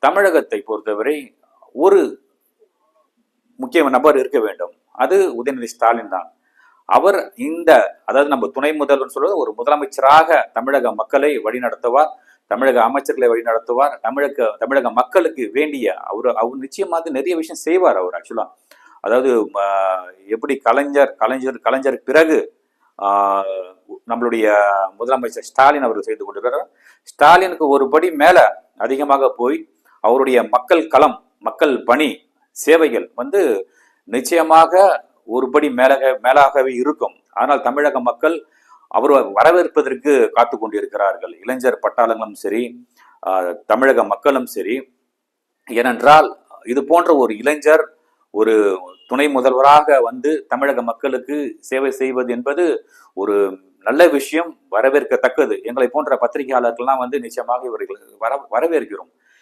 தமிழகத்தை பொறுத்தவரை ஒரு முக்கிய நபர் இருக்க வேண்டும். அது உதயநிதி ஸ்டாலின் தான். அவர் அதாவது நம்ம துணை முதல்வர் சொல்வது ஒரு முதலமைச்சராக தமிழக மக்களை வழிநடத்துவார், தமிழக அமைச்சர்களை வழிநடத்துவார், தமிழக மக்களுக்கு வேண்டிய அவர் நிச்சயமாக நிறைய விஷயம் செய்வார். அவர் ஆக்சுவலா அதாவது எப்படி கலைஞர் பிறகு நம்மளுடைய முதலமைச்சர் ஸ்டாலின் அவர்கள் செய்து கொண்டிருக்கிறார். ஸ்டாலினுக்கு ஒரு படி மேல அதிகமாக போய் அவருடைய மக்கள் பணி சேவைகள் நிச்சயமாக ஒருபடி மேலாகவே இருக்கும். ஆனால் தமிழக மக்கள் அவர் வரவேற்பதற்கு காத்து கொண்டிருக்கிறார்கள். இளைஞர் பட்டாளங்களும் சரி, தமிழக மக்களும் சரி. ஏனென்றால் இது போன்ற ஒரு இளைஞர் ஒரு துணை முதல்வராக தமிழக மக்களுக்கு சேவை செய்வது என்பது ஒரு நல்ல விஷயம், வரவேற்கத்தக்கது. எங்களை போன்ற பத்திரிகையாளர்கள்லாம் நிச்சயமாக இவர்கள் வரவேற்கிறோம்.